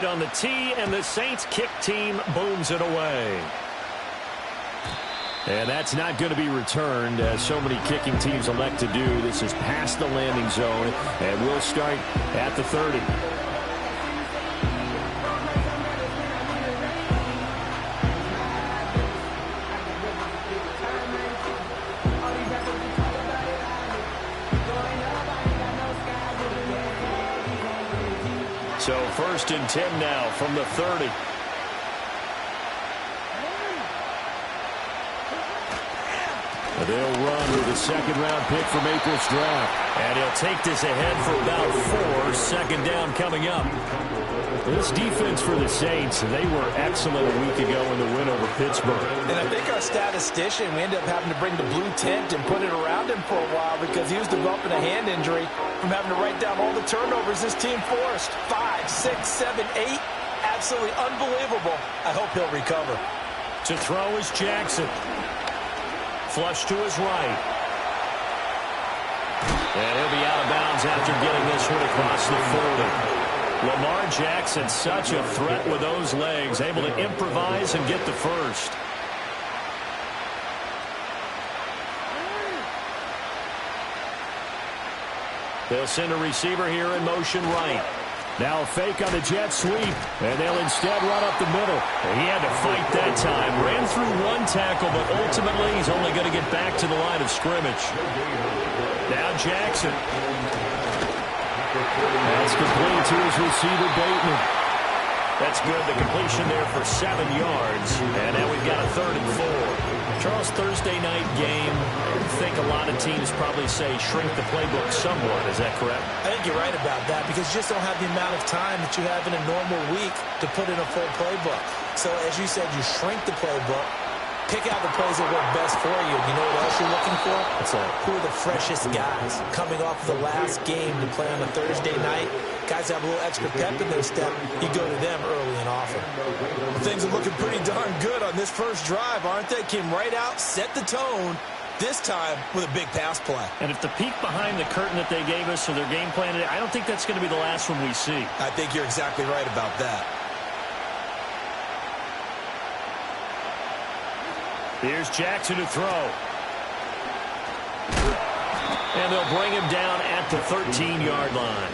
On the tee, and the Saints kick team booms it away. And that's not going to be returned, as so many kicking teams elect to do. This is past the landing zone, and we'll start at the 30. So 1st and 10 now from the 30. They'll run with a second-round pick from April's draft. And he'll take this ahead for about 4. Second down coming up. This defense for the Saints, they were excellent a week ago in the win over Pittsburgh. And I think our statistician, we ended up having to bring the blue tent and put it around him for a while because he was developing a hand injury from having to write down all the turnovers this team forced. 5, 6, 7, 8. Absolutely unbelievable. I hope he'll recover. To throw is Jackson. Flush to his right. And he'll be out of bounds after getting this one across the 40. Lamar Jackson, such a threat with those legs, able to improvise and get the first. They'll send a receiver here in motion right. Now a fake on the jet sweep, and they'll instead run up the middle. And he had to fight that time. Ran through one tackle, but ultimately he's only going to get back to the line of scrimmage. Now Jackson. That's complete to his receiver, Bateman. That's good. The completion there for 7 yards. And now we've got a 3rd and 4. Charles, Thursday night game, I think a lot of teams probably say shrink the playbook somewhat. Is that correct? I think you're right about that because you just don't have the amount of time that you have in a normal week to put in a full playbook. So as you said, you shrink the playbook, pick out the plays that work best for you. You know what else you're looking for? Who are the freshest guys coming off the last game to play on a Thursday night? Guys have a little extra pep in their step. You go to them early and often. Well, things are looking pretty darn good on this first drive, aren't they? Came right out, set the tone, this time with a big pass play. And if the peek behind the curtain that they gave us or their game plan, I don't think that's going to be the last one we see. I think you're exactly right about that. Here's Jackson to throw. And they'll bring him down at the 13-yard line.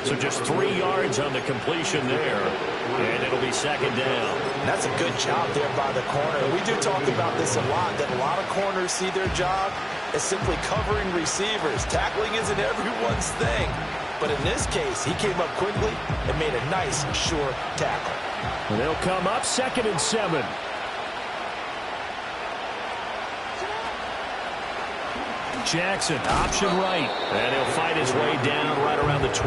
So just 3 yards on the completion there. And it'll be second down. That's a good job there by the corner. We do talk about this a lot, that a lot of corners see their job as simply covering receivers. Tackling isn't everyone's thing. But in this case, he came up quickly and made a nice, sure tackle. And they'll come up 2nd and 7. Jackson, option right. And he'll fight his way down right around the 12.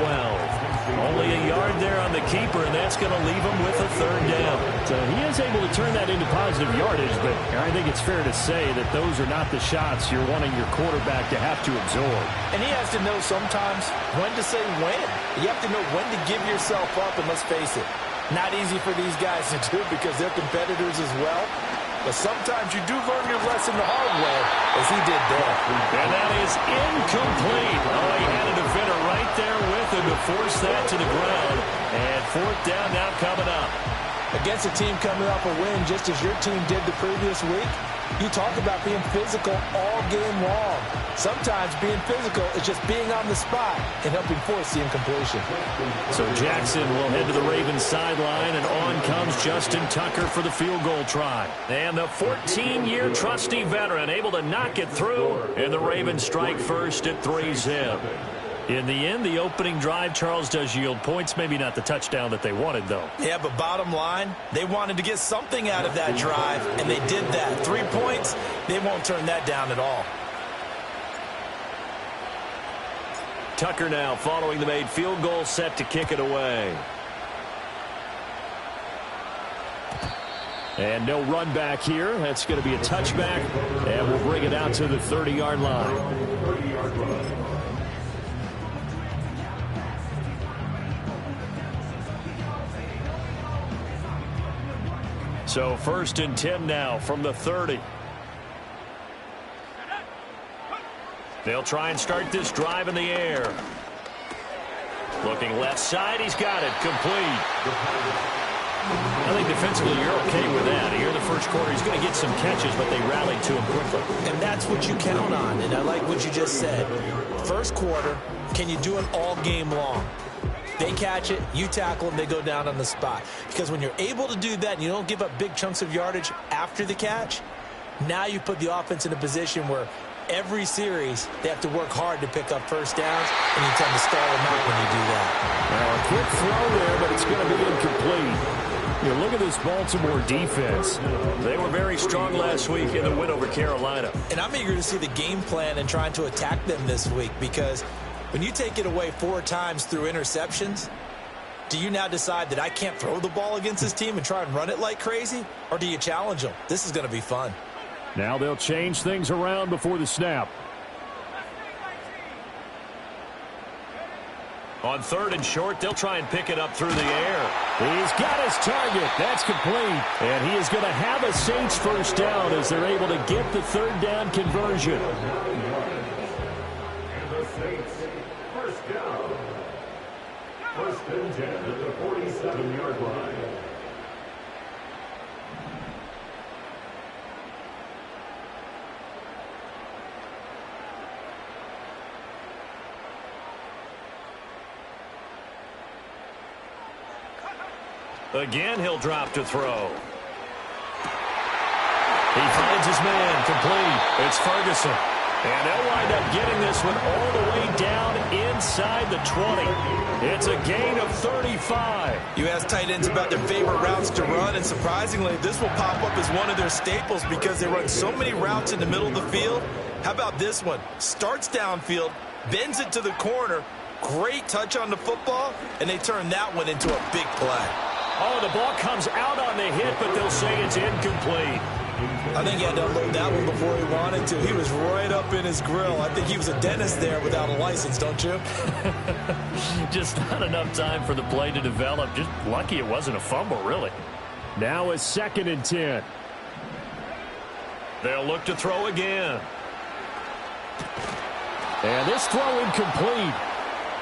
Only a yard there on the keeper, and that's going to leave him with a 3rd down. So he is able to turn that into positive yardage, but I think it's fair to say that those are not the shots you're wanting your quarterback to have to absorb. And he has to know sometimes when to say when. You have to know when to give yourself up, and let's face it, not easy for these guys to do because they're competitors as well. But sometimes you do learn your lesson the hard way, as he did there. And that is incomplete. Oh, he had a defender right there with him to force that to the ground. And 4th down now coming up. Against a team coming off a win, just as your team did the previous week, you talk about being physical all game long. Sometimes being physical is just being on the spot and helping force the incompletion. So Jackson will head to the Ravens sideline, and on comes Justin Tucker for the field goal try. And the 14-year trusty veteran able to knock it through, and the Ravens strike first at 3-zip. In the end, the opening drive, Charles, does yield points. Maybe not the touchdown that they wanted, though. Yeah, but bottom line, they wanted to get something out of that drive, and they did that. 3 points, they won't turn that down at all. Tucker now following the made field goal, set to kick it away. And no run back here. That's going to be a touchback, and we'll bring it out to the 30-yard line. So 1st and 10 now from the 30. They'll try and start this drive in the air. Looking left side, he's got it. Complete. I think defensively you're okay with that. Here in the first quarter, he's going to get some catches, but they rallied to him quickly. And that's what you count on, and I like what you just said. First quarter, can you do it all game long? They catch it, you tackle them, they go down on the spot. Because when you're able to do that and you don't give up big chunks of yardage after the catch, now you put the offense in a position where every series they have to work hard to pick up first downs, and you tend to stall them out when you do that. Now a quick throw there, but it's going to be incomplete. You look at this Baltimore defense. They were very strong last week in the win over Carolina. And I'm eager to see the game plan and trying to attack them this week, because when you take it away 4 times through interceptions, do you now decide that I can't throw the ball against this team and try and run it like crazy? Or do you challenge them? This is going to be fun. Now they'll change things around before the snap. On 3rd and short, they'll try and pick it up through the air. He's got his target. That's complete. And he is going to have a Saints first down as they're able to get the 3rd down conversion. And the Saints first down. 1st and 10 at the 47-yard line. Again, he'll drop to throw. He finds his man, complete. It's Ferguson. And they'll wind up getting this one all the way down inside the 20. It's a gain of 35. You ask tight ends about their favorite routes to run, and surprisingly, this will pop up as one of their staples because they run so many routes in the middle of the field. How about this one? Starts downfield, bends it to the corner, great touch on the football, and they turn that one into a big play. Oh, the ball comes out on the hit, but they'll say it's incomplete. I think he had to unload that one before he wanted to. He was right up in his grill. I think he was a dentist there without a license, don't you? Just not enough time for the play to develop. Just lucky it wasn't a fumble, really. Now a 2nd and 10. They'll look to throw again. And this throw incomplete.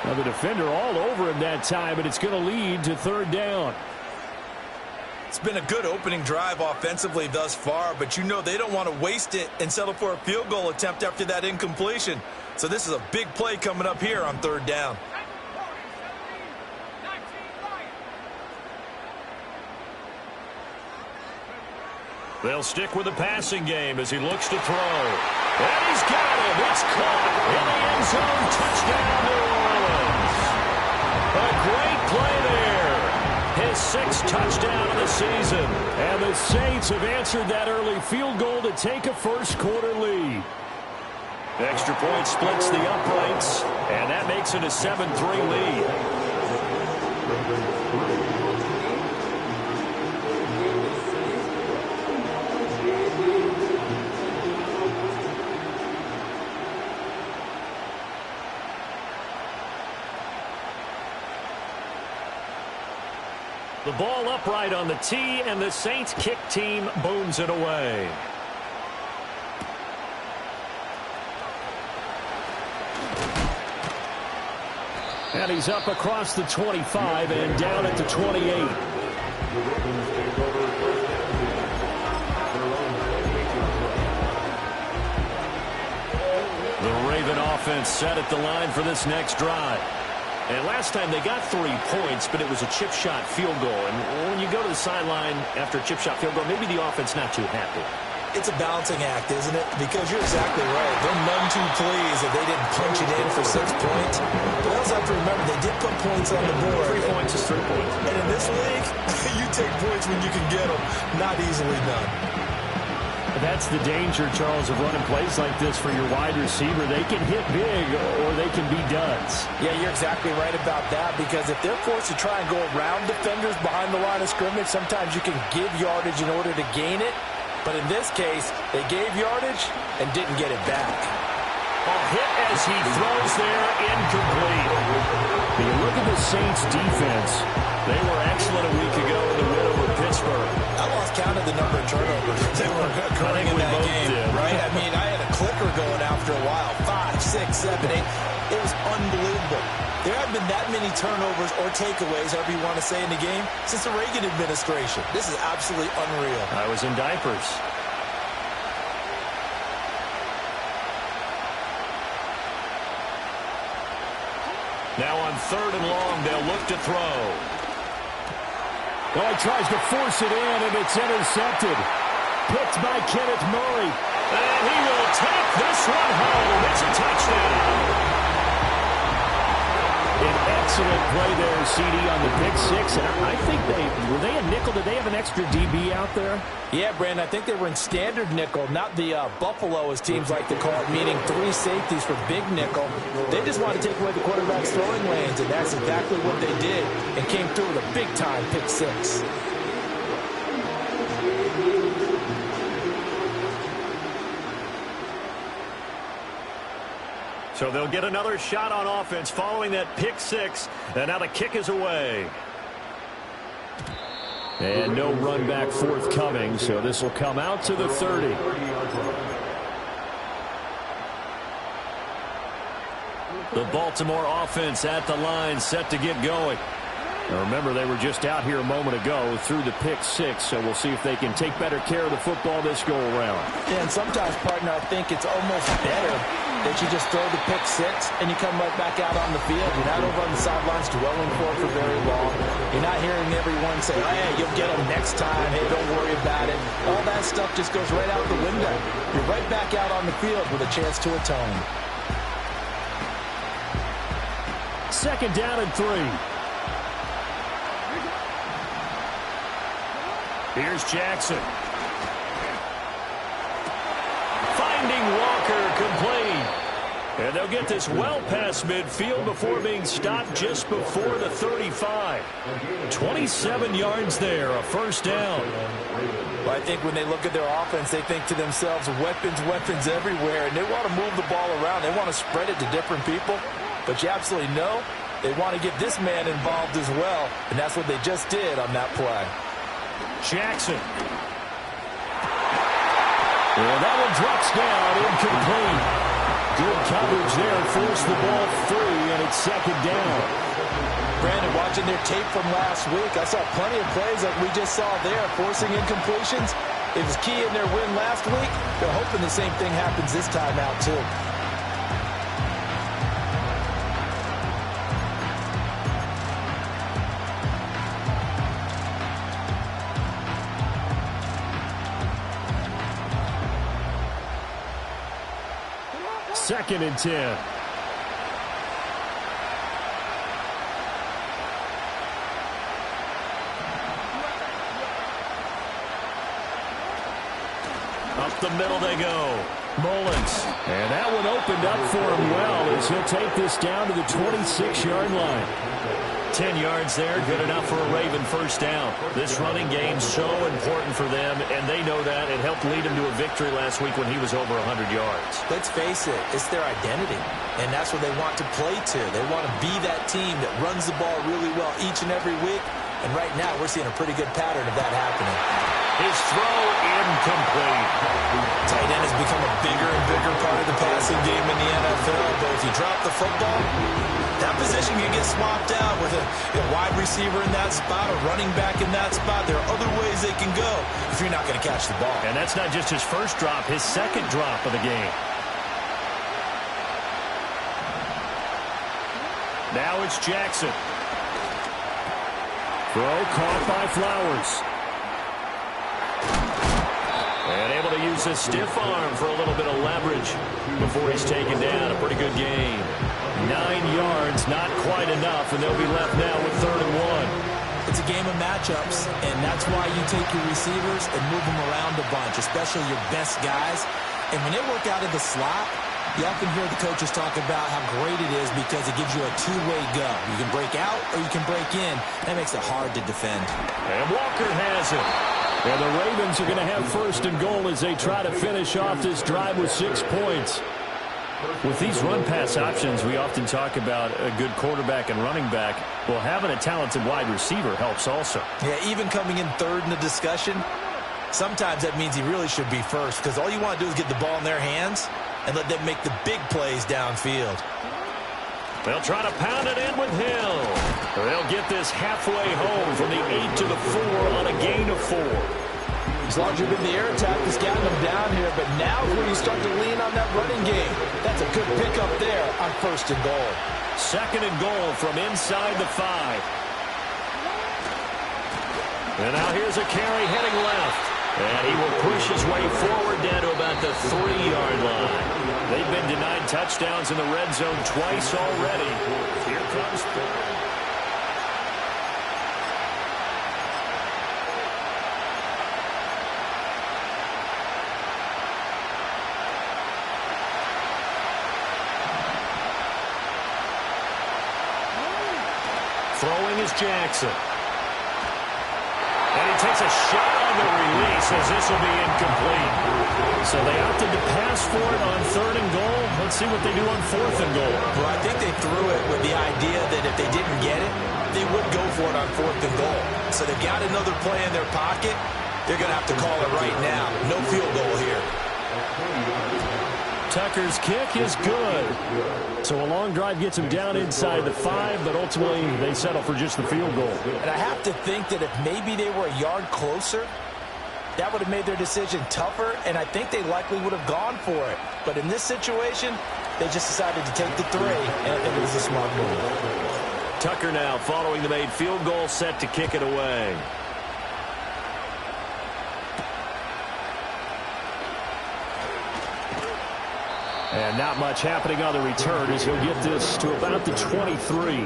Now the defender all over him that time, and it's going to lead to 3rd down. It's been a good opening drive offensively thus far, but you know they don't want to waste it and settle for a field goal attempt after that incompletion. So this is a big play coming up here on 3rd down. They'll stick with the passing game as he looks to throw. And he's got it. It's caught in the end zone. Touchdown, New Orleans. A great play there. His 6th touchdown of the season. And the Saints have answered that early field goal to take a first quarter lead. Extra point splits the uprights, and that makes it a 7-3 lead. The ball upright on the tee, and the Saints kick team booms it away. And he's up across the 25 and down at the 28. The Raven offense set at the line for this next drive. And last time they got 3 points, but it was a chip shot field goal. And when you go to the sideline after a chip shot field goal, maybe the offense not too happy. It's a balancing act, isn't it? Because you're exactly right. They're none too pleased that they didn't punch it in for 6 points. But they also have to remember they did put points on the board. 3 points is 3 points. And in this league, you take points when you can get them. Not easily done. That's the danger, Charles, of running plays like this for your wide receiver. They can hit big or they can be duds. Yeah, you're exactly right about that, because if they're forced to try and go around defenders behind the line of scrimmage, sometimes you can give yardage in order to gain it. But in this case, they gave yardage and didn't get it back. A hit as he throws there, incomplete. When you look at the Saints' defense, they were excellent a week ago in the win over Pittsburgh. I lost count of the number of turnovers they were occurring in that game, right? I mean, I had a clicker going after a while. 5, 6, 7, 8. It was unbelievable. There haven't been that many turnovers or takeaways, however you want to say, in the game since the Reagan administration. This is absolutely unreal. I was in diapers. Now on 3rd and long, they'll look to throw. Oh, he tries to force it in, and it's intercepted. Picked by Kenneth Murray. And he will take this one home. It's a touchdown. An excellent play there, CD, on the pick six. And I think were they a nickel? Did they have an extra DB out there? Yeah, Brandon, I think they were in standard nickel, not the Buffalo, as teams like to call it, meaning 3 safeties for big nickel. They just wanted to take away the quarterback's throwing lanes, and that's exactly what they did, and came through with a big-time pick six. So they'll get another shot on offense following that pick six. And now the kick is away. And no run back forthcoming, so this will come out to the 30. The Baltimore offense at the line, set to get going. Now remember, they were just out here a moment ago through the pick six, so we'll see if they can take better care of the football this go-around. Yeah, and sometimes, partner, I think it's almost better that you just throw the pick six and you come right back out on the field. You're not over on the sidelines dwelling for it for very long. You're not hearing everyone say, oh, hey, you'll get them next time. Hey, don't worry about it. All that stuff just goes right out the window. You're right back out on the field with a chance to atone. 2nd down and 3. Here's Jackson. Finding Walker, complete. And they'll get this well past midfield before being stopped just before the 35. 27 yards there, a 1st down. Well, I think when they look at their offense, they think to themselves, weapons, weapons everywhere, and they want to move the ball around. They want to spread it to different people. But you absolutely know they want to get this man involved as well, and that's what they just did on that play. Jackson. Well, that one drops down, incomplete. Good coverage there, forced the ball free, and it's 2nd down. Brandon, watching their tape from last week, I saw plenty of plays like we just saw there, forcing incompletions. It was key in their win last week. They're hoping the same thing happens this time out, too. Second and 10. Up the middle they go. Mullins. And that one opened up for him well as he'll take this down to the 26-yard line. 10 yards there, good enough for a Raven 1st down. This running game's so important for them, and they know that. It helped lead them to a victory last week when he was over 100 yards. Let's face it, it's their identity, and that's what they want to play to. They want to be that team that runs the ball really well each and every week, and right now we're seeing a pretty good pattern of that happening. His throw incomplete. Tight end has become a bigger and bigger part of the passing game in the NFL, but if you drop the football, that position can get swapped out with a wide receiver in that spot, a running back in that spot. There are other ways they can go if you're not going to catch the ball. And that's not just his first drop, his 2nd drop of the game. Now it's Jackson. Throw caught by Flowers. And able to use his stiff arm for a little bit of leverage before he's taken down. A pretty good game. 9 yards, not quite enough, and they'll be left now with 3rd and 1. It's a game of matchups, and that's why you take your receivers and move them around a bunch, especially your best guys. And when they work out of the slot, you often hear the coaches talk about how great it is because it gives you a two-way go. You can break out or you can break in. That makes it hard to defend. And Walker has it. And the Ravens are going to have 1st and goal as they try to finish off this drive with 6 points. With these run-pass options, we often talk about a good quarterback and running back. Well, having a talented wide receiver helps also. Yeah, even coming in 3rd in the discussion, sometimes that means he really should be first because all you want to do is get the ball in their hands and let them make the big plays downfield. They'll try to pound it in with Hill. They'll get this halfway home from the 8 to the 4 on a gain of 4. As long as you've been the air attack, has gotten them down here, but now is where you start to lean on that running game. That's a good pickup there on 1st and goal. 2nd and goal from inside the 5. And now here's a carry heading left. And he will push his way forward down to about the 3-yard line. They've been denied touchdowns in the red zone twice already. Here comes third. Throwing is Jackson. And he takes a shot on the release as this will be incomplete. So they opted to pass for it on 3rd and goal. Let's see what they do on 4th and goal. Well, I think they threw it with the idea that if they didn't get it, they would go for it on 4th and goal. So they've got another play in their pocket. They're going to have to call it right now. No field goal here. Tucker's kick is good. So a long drive gets him down inside the 5, but ultimately they settle for just the field goal. And I have to think that if maybe they were a yard closer, that would have made their decision tougher, and I think they likely would have gone for it. But in this situation, they just decided to take the 3, and I think it was a smart move. Tucker now following the made field goal, set to kick it away. And not much happening on the return as he'll get this to about the 23.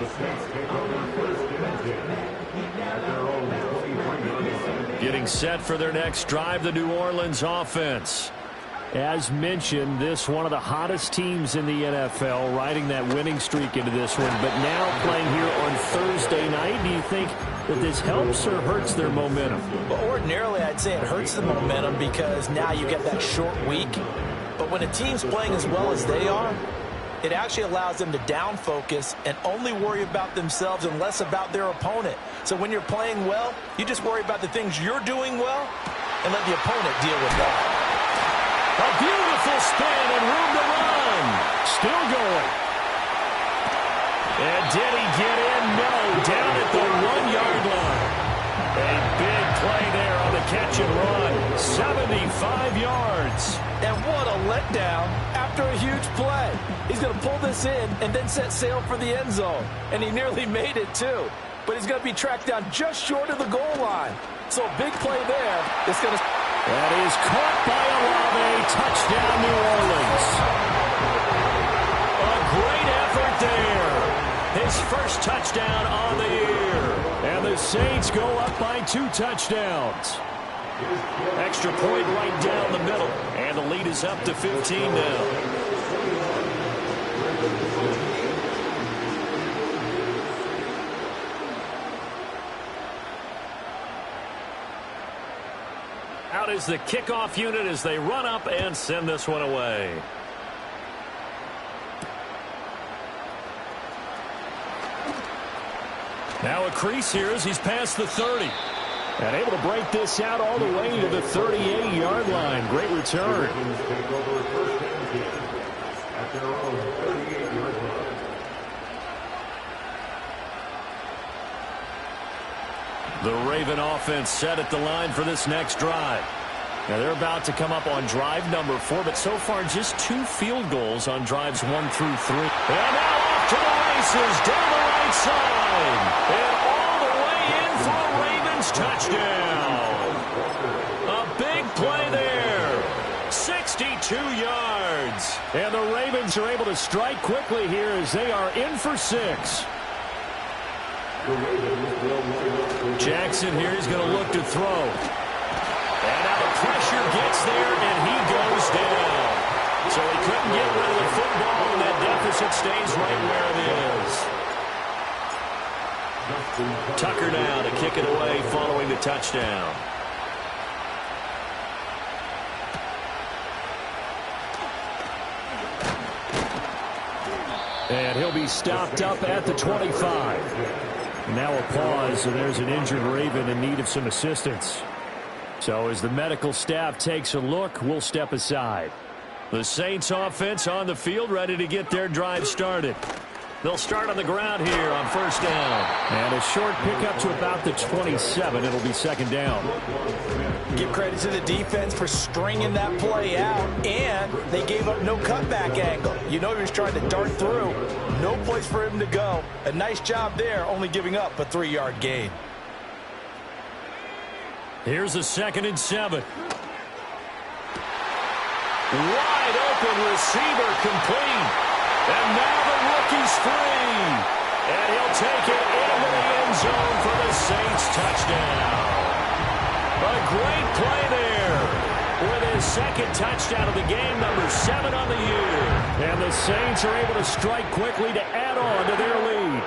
Getting set for their next drive, the New Orleans offense. As mentioned, this one of the hottest teams in the NFL, riding that winning streak into this one, but now playing here on Thursday night. Do you think that this helps or hurts their momentum? Well, ordinarily, I'd say it hurts the momentum because now you get that short week. But when a team's playing as well as they are, it actually allows them to down focus and only worry about themselves and less about their opponent. So when you're playing well, you just worry about the things you're doing well and let the opponent deal with that. A beautiful spin and room to run. Still going. And did he get in? No. Down at the 1-yard line. A big play there on the catch and run. 75 yards. And what a letdown after a huge play. He's going to pull this in and then set sail for the end zone. And he nearly made it, too. But he's going to be tracked down just short of the goal line. So a big play there is going to... That is caught by Olave. Touchdown, New Orleans. A great effort there. His first touchdown on the year. And the Saints go up by 2 touchdowns. Extra point right down the middle. And the lead is up to 15 now. Out is the kickoff unit as they run up and send this one away. Now a crease here as he's past the 30. And able to break this out all the way to the 38-yard line. Great return. The Raven offense set at the line for this next drive. Now they're about to come up on drive number 4, but so far just 2 field goals on drives 1 through 3. And now off to the races down the right side. And all the way in for a Ravens touchdown. A big play there. 62 yards. And the Ravens are able to strike quickly here as they are in for 6. Jackson here is going to look to throw. And now the pressure gets there, and he goes down. So he couldn't get rid of the football, and that deficit stays right where it is. Tucker now to kick it away following the touchdown. And he'll be stopped up at the 25. Now a pause, and there's an injured Raven in need of some assistance. So as the medical staff takes a look, we'll step aside. The Saints offense on the field, ready to get their drive started. They'll start on the ground here on first down. And a short pickup to about the 27. It'll be second down. Give credit to the defense for stringing that play out, and they gave up no cutback angle. You know he was trying to dart through. No place for him to go. A nice job there, only giving up a 3-yard gain. Here's a 2nd and 7. Wide open receiver complete. And now the rookie's free. And he'll take it into the end zone for the Saints touchdown. A great play there with his 2nd touchdown of the game, number 7 on the year. And the Saints are able to strike quickly to add on to their lead.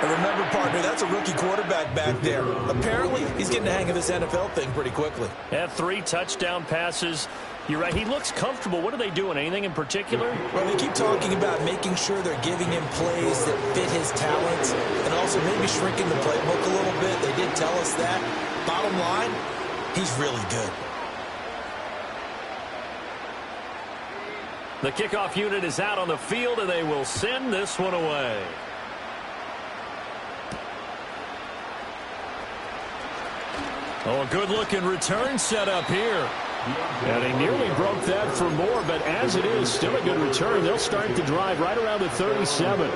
And remember, partner, that's a rookie quarterback back there. Apparently, he's getting the hang of this NFL thing pretty quickly. Had 3 touchdown passes. You're right, he looks comfortable. What are they doing? Anything in particular? Well, they keep talking about making sure they're giving him plays that fit his talents and also maybe shrinking the playbook a little bit. They did tell us that. Bottom line, he's really good. The kickoff unit is out on the field, and they will send this one away. Oh, a good-looking return set up here. And he nearly broke that for more, but as it is, still a good return. They'll start the drive right around the 37.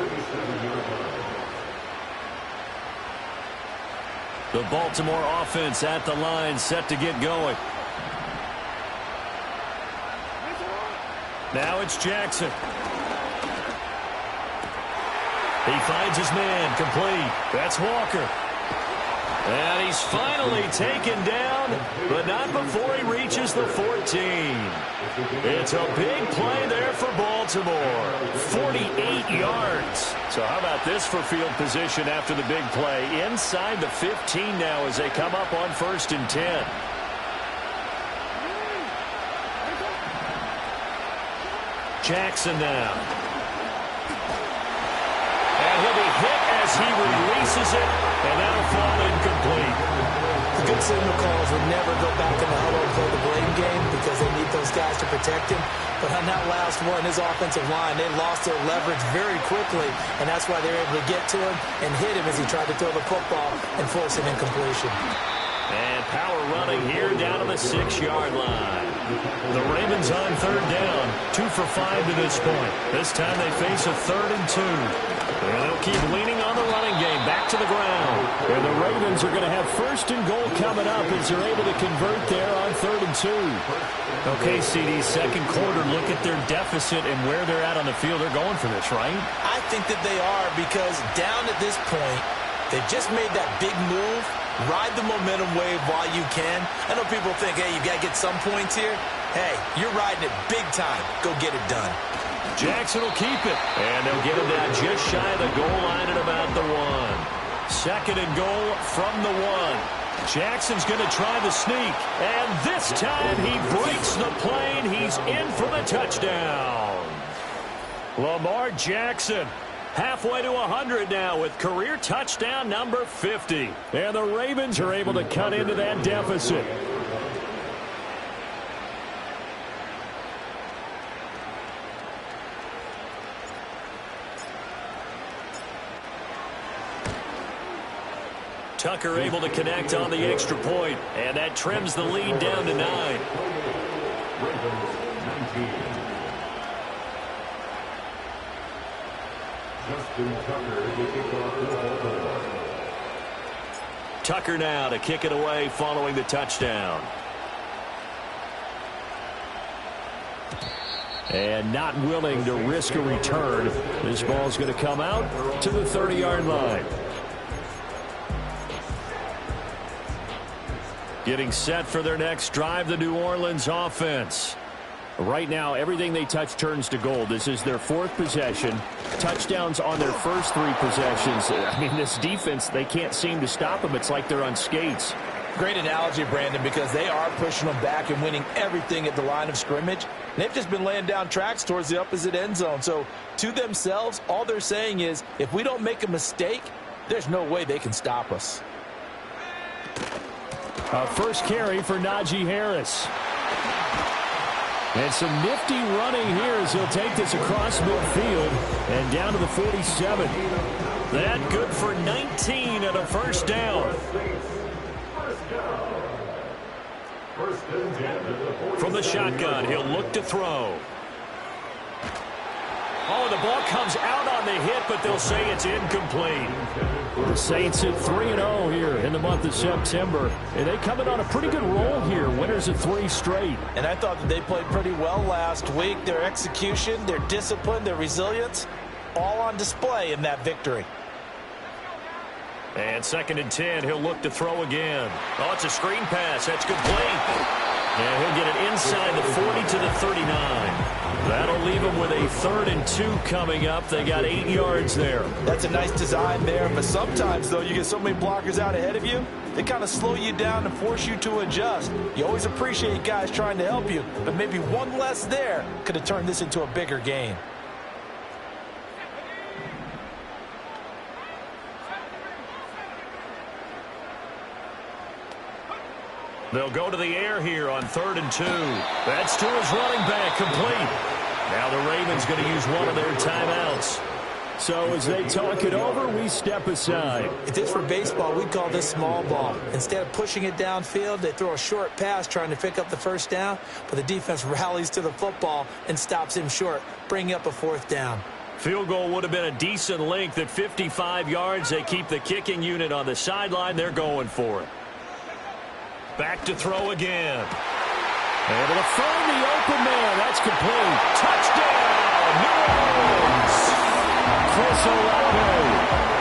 The Baltimore offense at the line, set to get going. Now it's Jackson. He finds his man, complete. That's Walker. And he's finally taken down, but not before he reaches the 14. It's a big play there for Baltimore. 48 yards. So how about this for field position after the big play? Inside the 15 now as they come up on 1st and 10. Jackson now. And he'll be hit as he releases it, and that'll fall incomplete. The good signal calls would never go back in the huddle and play the blame game because they need those guys to protect him. But on that last one, his offensive line, they lost their leverage very quickly, and that's why they were able to get to him and hit him as he tried to throw the football and force an incompletion. And power running here down to the 6-yard line. The Ravens on 3rd down, 2 for 5 to this point. This time they face a 3rd and 2. And they'll keep leaning on the running game, back to the ground. And the Ravens are going to have 1st and goal coming up as they're able to convert there on 3rd and 2. Okay, CD, 2nd quarter, look at their deficit and where they're at on the field. They're going for this, right? I think that they are because down at this point, they've just made that big move. Ride the momentum wave while you can. I know people think, hey, you got to get some points here. Hey, you're riding it big time. Go get it done. Jackson will keep it. And they'll get him down just shy of the goal line at about the 1. 2nd and goal from the 1. Jackson's going to try the sneak. And this time he breaks the plane. He's in for the touchdown. Lamar Jackson. Halfway to 100 now with career touchdown number 50. And the Ravens are able to cut into that deficit. Tucker able to connect on the extra point, and that trims the lead down to 9. Tucker now to kick it away following the touchdown. And not willing to risk a return. This ball's going to come out to the 30-yard line. Getting set for their next drive, the New Orleans offense. Right now, everything they touch turns to gold. This is their 4th possession. Touchdowns on their first 3 possessions. I mean, this defense, they can't seem to stop them. It's like they're on skates. Great analogy, Brandon, because they are pushing them back and winning everything at the line of scrimmage. They've just been laying down tracks towards the opposite end zone. So, to themselves, all they're saying is, if we don't make a mistake, there's no way they can stop us. First carry for Najee Harris. And some nifty running here as he'll take this across midfield and down to the 47. That good for 19 and a first down. From the shotgun, he'll look to throw. Oh, the ball comes out on the hit, but they'll say it's incomplete. The Saints at 3-0 here in the month of September. And they come in on a pretty good roll here. Winners of 3 straight. And I thought that they played pretty well last week. Their execution, their discipline, their resilience, all on display in that victory. And 2nd and 10, he'll look to throw again. Oh, it's a screen pass. That's complete. And he'll get it inside the 40 to the 39. That'll leave him with a 3rd and 2 coming up. They got 8 yards there. That's a nice design there, but sometimes, though, you get so many blockers out ahead of you, they kind of slow you down and force you to adjust. You always appreciate guys trying to help you, but maybe one less there could have turned this into a bigger game. They'll go to the air here on 3rd and 2. That's to his running back, complete. Now the Ravens going to use one of their timeouts. So as they talk it over, we step aside. If this were baseball, we'd call this small ball. Instead of pushing it downfield, they throw a short pass trying to pick up the first down, but the defense rallies to the football and stops him short, bringing up a 4th down. Field goal would have been a decent length at 55 yards. They keep the kicking unit on the sideline. They're going for it. Back to throw again. Able to find the open man. That's complete. Touchdown, New Orleans. Chris Olave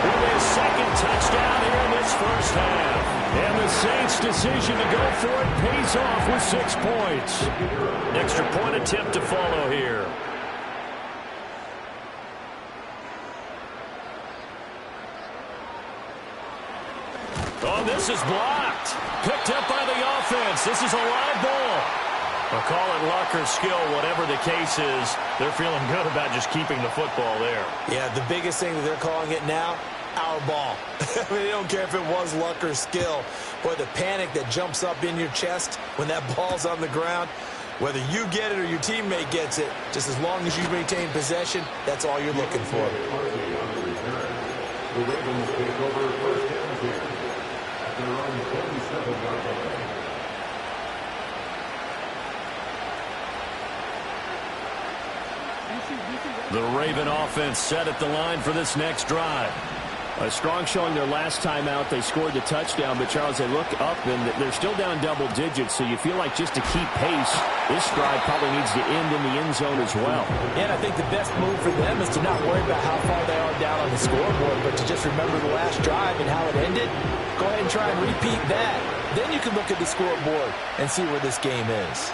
with his 2nd touchdown here in this first half. And the Saints' decision to go for it pays off with 6 points. Extra point attempt to follow here. Oh, this is blocked. Picked up by the offense. This is a live ball. I'll call it luck or skill, whatever the case is. They're feeling good about just keeping the football there. Yeah, the biggest thing that they're calling it now, our ball. I mean, they don't care if it was luck or skill. Boy, the panic that jumps up in your chest when that ball's on the ground, whether you get it or your teammate gets it, just as long as you maintain possession, that's all you're looking for. The Ravens take over first down here at their own 27-yard line. The Raven offense set at the line for this next drive. A strong showing their last time out. They scored the touchdown, but, Charles, they look up, and they're still down double digits, so you feel like just to keep pace, this drive probably needs to end in the end zone as well. And I think the best move for them is to not worry about how far they are down on the scoreboard, but to just remember the last drive and how it ended. Go ahead and try and repeat that. Then you can look at the scoreboard and see where this game is.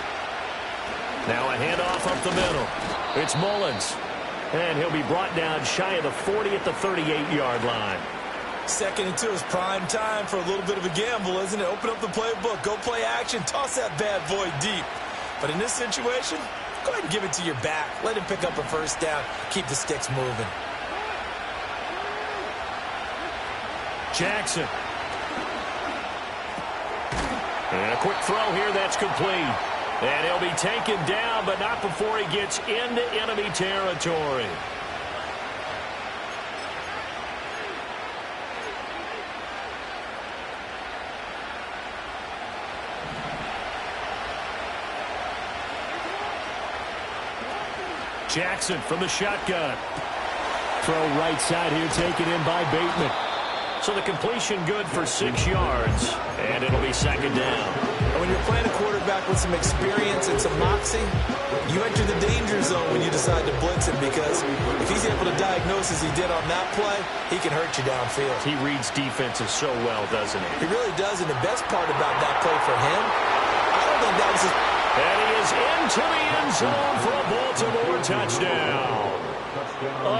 Now a handoff up the middle. It's Mullins. And he'll be brought down shy of the 40 at the 38-yard line. 2nd and 2 is prime time for a little bit of a gamble, isn't it? Open up the playbook, go play action, toss that bad boy deep. But in this situation, go ahead and give it to your back. Let him pick up a first down. Keep the sticks moving. Jackson. And a quick throw here that's complete. And he'll be taken down, but not before he gets into enemy territory. Jackson from the shotgun. Throw right side here, taken in by Bateman. So the completion good for 6 yards, and it'll be 2nd down. And when you're playing a quarterback with some experience and some moxie, you enter the danger zone when you decide to blitz him, because if he's able to diagnose as he did on that play, he can hurt you downfield. He reads defenses so well, doesn't he? He really does, and the best part about that play for him, I don't think that was his... And he is into the end zone for a Baltimore touchdown.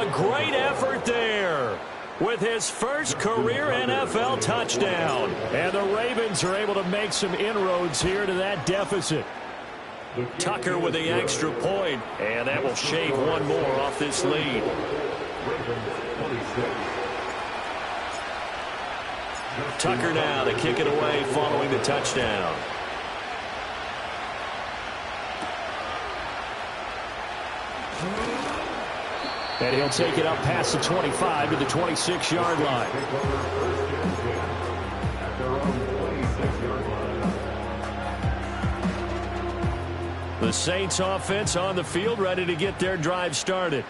A great effort there with his first career NFL touchdown. And the Ravens are able to make some inroads here to that deficit. Tucker with the extra point, and that will shave one more off this lead. Tucker now to kick it away following the touchdown. And he'll take it up past the 25 to the 26-yard line. The Saints offense on the field, ready to get their drive started.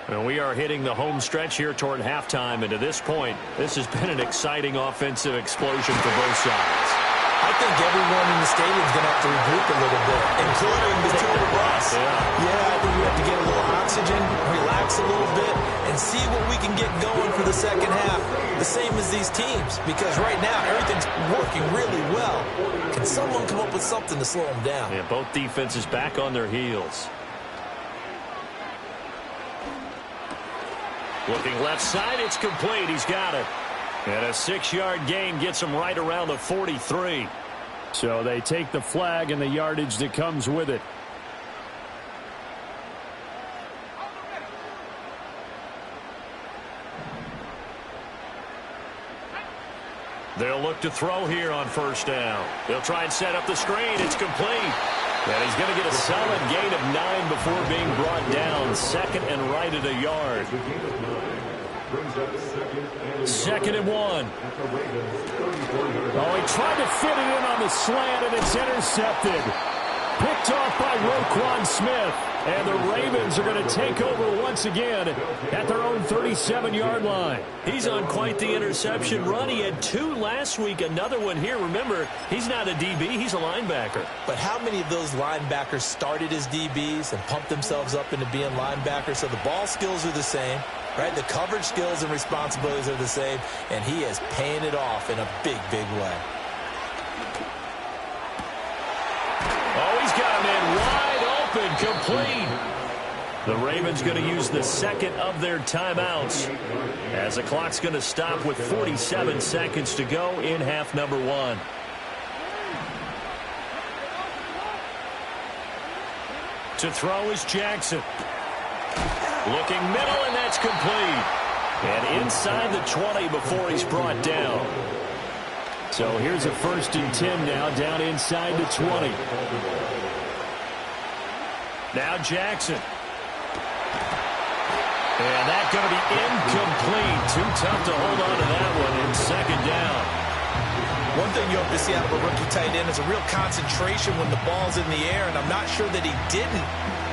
And we are hitting the home stretch here toward halftime. And to this point, this has been an exciting offensive explosion for both sides. I think everyone in the stadium is going to have to regroup a little bit, including the two of us. Yeah, I think we have to get a little oxygen, relax a little bit, and see what we can get going for the second half. The same as these teams, because right now everything's working really well. Can someone come up with something to slow them down? Yeah, both defenses back on their heels. Looking left side, it's complete. He's got it. And a 6-yard gain gets him right around the 43. So they take the flag and the yardage that comes with it. They'll look to throw here on first down. They'll try and set up the screen. It's complete. And he's going to get a solid gain of 9 before being brought down. Second and right at a yard. 2nd and 1. Oh, he tried to fit it in on the slant, and it's intercepted. Picked off by Roquan Smith. And the Ravens are going to take over once again at their own 37-yard line. He's on quite the interception run. He had 2 last week, another one here. Remember, he's not a DB, he's a linebacker. But how many of those linebackers started as DBs and pumped themselves up into being linebackers? So the ball skills are the same, right? The coverage skills and responsibilities are the same, and he is paying it off in a big, big way. Oh, he's got him in wide open, complete. The Ravens going to use the second of their timeouts as the clock's going to stop with 47 seconds to go in half number 1. To throw is Jackson. Looking middle, and that's complete. And inside the 20 before he's brought down. So here's a 1st and 10 now, down inside the 20. Now Jackson. And that's going to be incomplete. Too tough to hold on to that one in 2nd down. One thing you hope to see out of a rookie tight end is a real concentration when the ball's in the air, and I'm not sure that he didn't,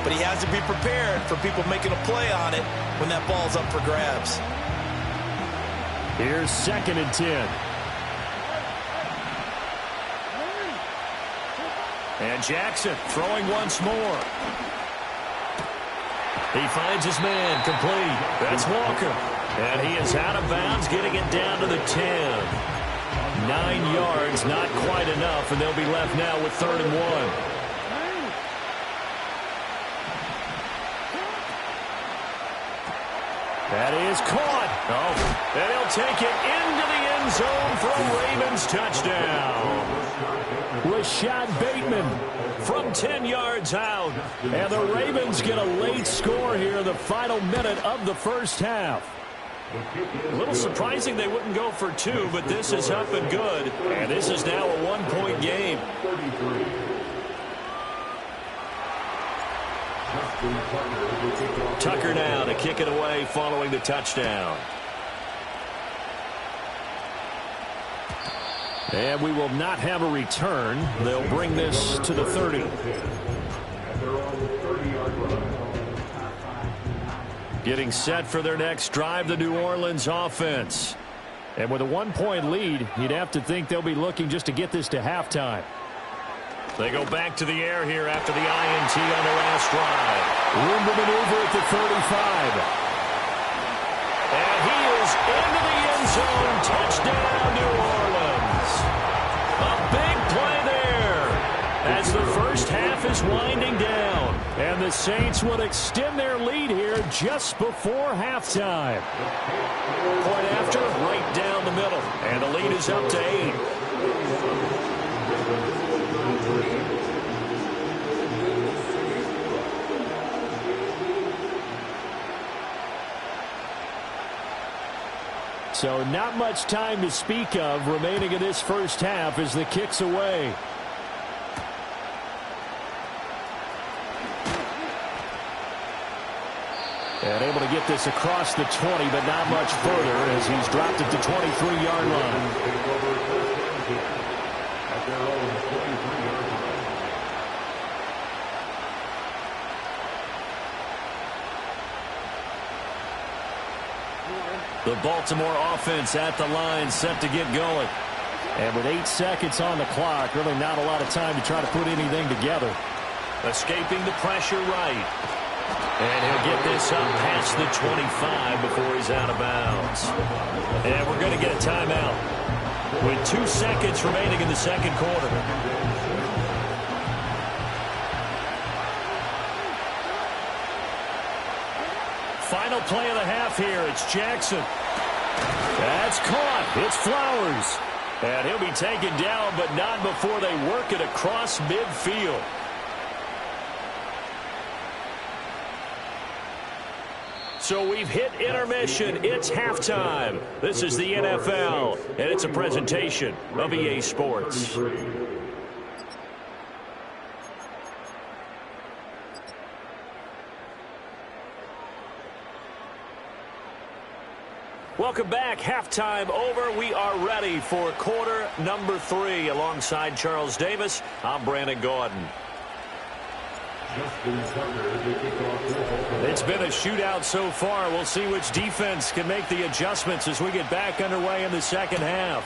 but he has to be prepared for people making a play on it when that ball's up for grabs. Here's 2nd and 10. And Jackson throwing once more. He finds his man, complete. That's Walker. And he is out of bounds, getting it down to the 10. 9 yards, not quite enough, and they'll be left now with 3rd and 1. That is caught. Oh, and he'll take it into the end zone for a Ravens touchdown. Rashad Bateman from 10 yards out. And the Ravens get a late score here in the final minute of the first half. A little surprising they wouldn't go for 2, but this is up and good. And this is now a 1-point game. Tucker now to kick it away following the touchdown. And we will not have a return. They'll bring this to the 30. Getting set for their next drive, the New Orleans offense. And with a 1-point lead, you'd have to think they'll be looking just to get this to halftime. They go back to the air here after the INT on the last drive. Room to maneuver at the 35. And he is into the end zone. Touchdown, New Orleans. A big play there as the first half is winding down. And the Saints would extend their lead here just before halftime. Point after, right down the middle. And the lead is up to 8. So not much time to speak of remaining in this first half as the kick's away. And able to get this across the 20, but not much further as he's dropped it to 23-yard line. At their own 23-yard line. The Baltimore offense at the line, set to get going. And with 8 seconds on the clock, really not a lot of time to try to put anything together. Escaping the pressure right. And he'll get this up past the 25 before he's out of bounds. And we're going to get a timeout with 2 seconds remaining in the second quarter. Final play of the half here. It's Jackson. That's caught. It's Flowers. And he'll be taken down, but not before they work it across midfield. So we've hit intermission. It's halftime. This is the NFL, and it's a presentation of EA Sports. Welcome back. Halftime over. We are ready for quarter number 3. Alongside Charles Davis, I'm Brandon Gordon. It's been a shootout so far. We'll see which defense can make the adjustments as we get back underway in the second half.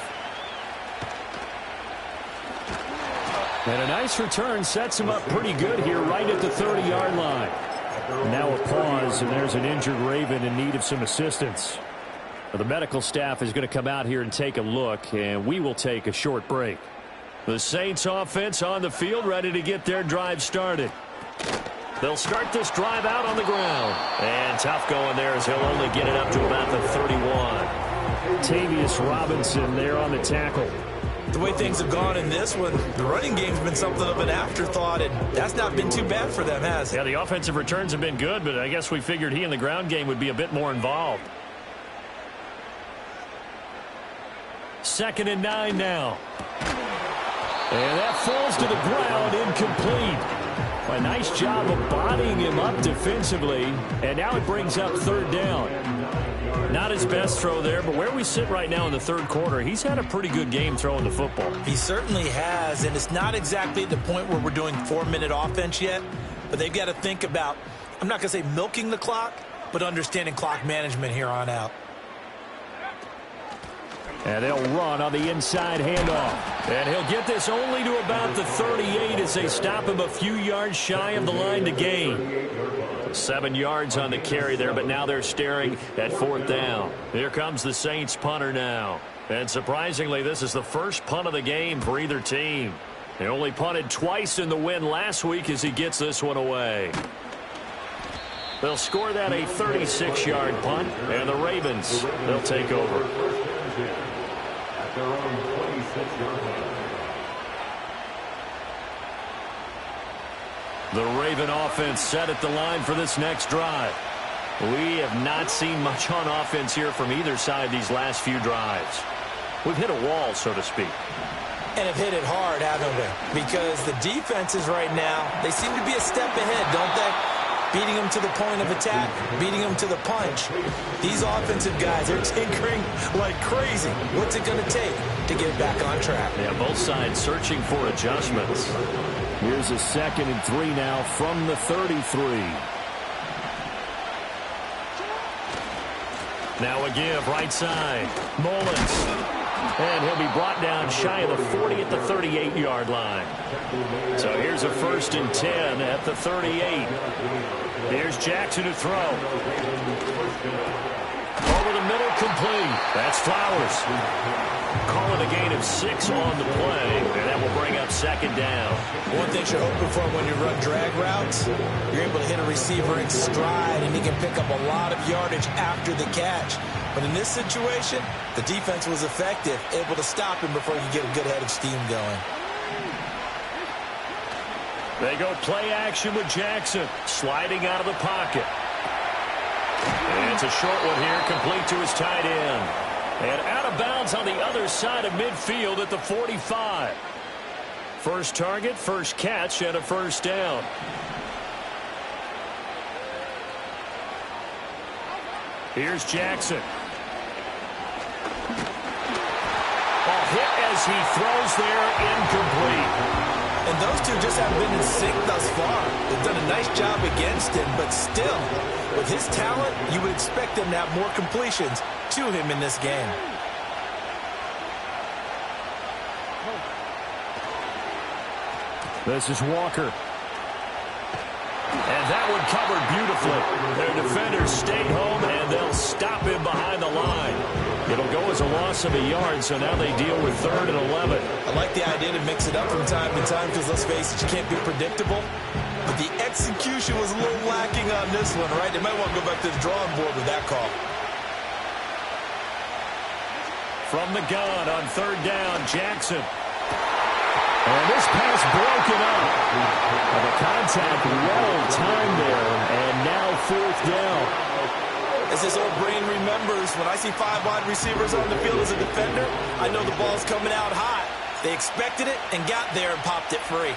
And a nice return sets him up pretty good here right at the 30-yard line. Now a pause, and there's an injured Raven in need of some assistance. The medical staff is going to come out here and take a look, and we will take a short break. The Saints offense on the field, ready to get their drive started. They'll start this drive out on the ground. And tough going there as he'll only get it up to about the 31. Tavius Robinson there on the tackle. The way things have gone in this one, the running game's been something of an afterthought, and that's not been too bad for them, has it? Yeah, the offensive returns have been good, but I guess we figured he in the ground game would be a bit more involved. 2nd and 9 now. And that falls to the ground, incomplete. A nice job of bodying him up defensively, and now it brings up 3rd down. Not his best throw there, but where we sit right now in the 3rd quarter, he's had a pretty good game throwing the football. He certainly has, and it's not exactly the point where we're doing 4-minute offense yet, but they've got to think about, I'm not going to say milking the clock, but understanding clock management here on out. And they'll run on the inside handoff. And he'll get this only to about the 38 as they stop him a few yards shy of the line to gain. 7 yards on the carry there, but now they're staring at 4th down. Here comes the Saints punter now. And surprisingly, this is the first punt of the game for either team. They only punted twice in the win last week as he gets this one away. They'll score that a 36-yard punt, and the Ravens, they'll take over. At their own 26-yard line. The Raven offense set at the line for this next drive. We have not seen much on offense here from either side these last few drives. We've hit a wall, so to speak. And have hit it hard, haven't we? Because the defenses right now, they seem to be a step ahead, don't they? Beating them to the point of attack, beating them to the punch. These offensive guys are tinkering like crazy. What's it going to take to get back on track? Yeah, both sides searching for adjustments. Here's a 2nd and 3 now from the 33. Now a give, right side. Mullins. And he'll be brought down shy of the 40 at the 38-yard line. So here's a 1st and 10 at the 38. Here's Jackson to throw. Over the middle, complete. That's Flowers. Calling a gain of 6 on the play, and that will bring up 2nd down. One thing you're hoping for when you run drag routes, you're able to hit a receiver in stride, and he can pick up a lot of yardage after the catch. But in this situation, the defense was effective, able to stop him before you get a good head of steam going. They go play action with Jackson, sliding out of the pocket. And it's a short one here, complete to his tight end. And out of bounds on the other side of midfield at the 45. First target, first catch, and a 1st down. Here's Jackson. Ball hit as he throws there, incomplete. And those two just haven't been in sync thus far. They've done a nice job against him, but still, with his talent, you would expect him to have more completions to him in this game. This is Walker. And that one covered beautifully. Their defenders stayed home, and they'll stop him behind the line. It'll go as a loss of a yard, so now they deal with 3rd and 11. I like the idea to mix it up from time to time because, let's face it, you can't be predictable. But the execution was a little lacking on this one, right? They might want to go back to the drawing board with that call. From the gun on 3rd down, Jackson. And this pass broken up. And the contact well timed there, and now 4th down. As this old brain remembers, when I see 5 wide receivers on the field as a defender, I know the ball's coming out hot. They expected it and got there and popped it free.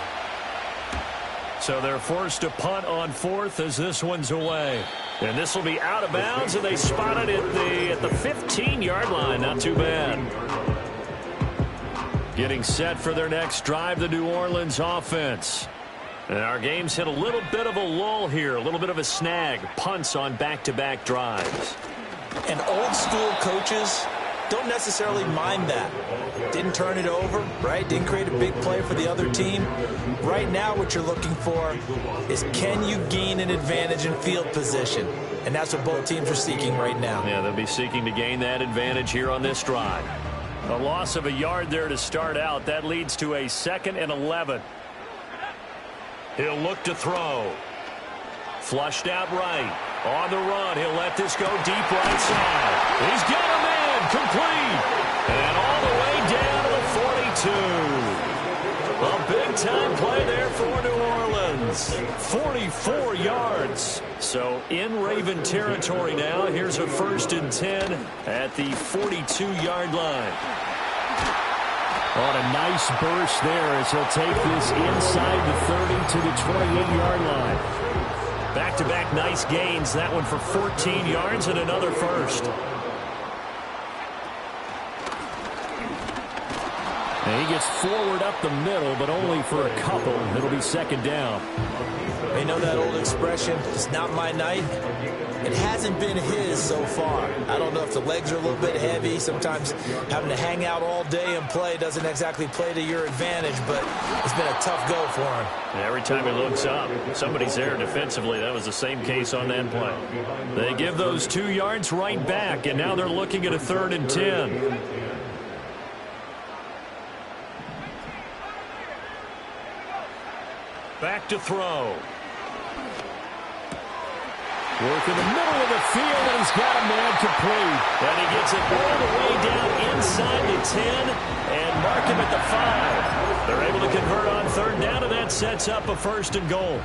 So they're forced to punt on 4th as this one's away. And this will be out of bounds, and they spot it at the 15-yard line. Not too bad. Getting set for their next drive, the New Orleans offense. And our game's hit a little bit of a lull here, a little bit of a snag. Punts on back-to-back drives. And old-school coaches don't necessarily mind that. Didn't turn it over, right? Didn't create a big play for the other team. Right now what you're looking for is, can you gain an advantage in field position? And that's what both teams are seeking right now. Yeah, they'll be seeking to gain that advantage here on this drive. A loss of a yard there to start out. That leads to a 2nd and 11. He'll look to throw. Flushed out right. On the run, he'll let this go deep right side. He's got a man, complete. And all the way down to the 42. A big-time play there for New Orleans. 44 yards. So in Raven territory now. Here's a 1st and 10 at the 42-yard line. On a nice burst there as he'll take this inside the 30 to the 28-yard line. Back-to-back nice gains. That one for 14 yards and another 1st. And he gets forward up the middle, but only for a couple. It'll be 2nd down. They know that old expression, it's not my night. It hasn't been his so far. I don't know if the legs are a little bit heavy. Sometimes having to hang out all day and play doesn't exactly play to your advantage, but it's been a tough go for him. Every time he looks up, somebody's there defensively. That was the same case on that play. They give those 2 yards right back, and now they're looking at a 3rd and 10. Back to throw. Work in the middle of the field, and he's got a man complete. And he gets it all the way down inside the 10 and mark him at the 5. They're able to convert on 3rd down, and that sets up a 1st and goal.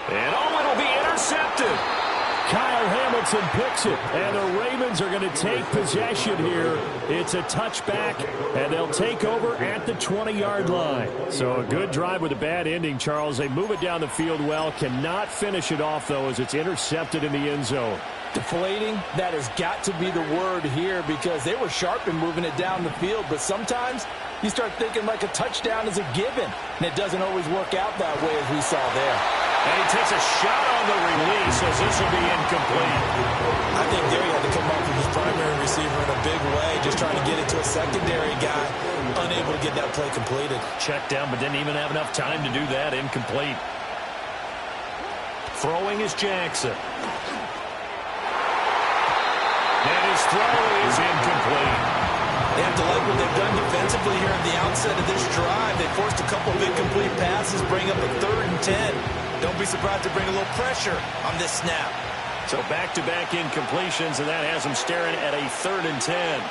And it'll be intercepted. Kyle Hamilton picks it, and the Ravens are going to take possession here. It's a touchback, and they'll take over at the 20-yard line. So a good drive with a bad ending, Charles. They move it down the field well, cannot finish it off, though, as it's intercepted in the end zone. Deflating, that has got to be the word here, because they were sharp in moving it down the field, but sometimes you start thinking like a touchdown is a given, and it doesn't always work out that way, as we saw there. And he takes a shot on the release as this will be incomplete. I think there he had to come up with his primary receiver in a big way, just trying to get it to a secondary guy, unable to get that play completed. Checked down, but didn't even have enough time to do that. Incomplete. Throwing is Jackson. And his throw is incomplete. They have to like what they've done defensively here at the outset of this drive. They forced a couple of incomplete passes, bring up a 3rd and 10. Don't be surprised to bring a little pressure on this snap. So back-to-back incompletions, and that has them staring at a 3rd and 10.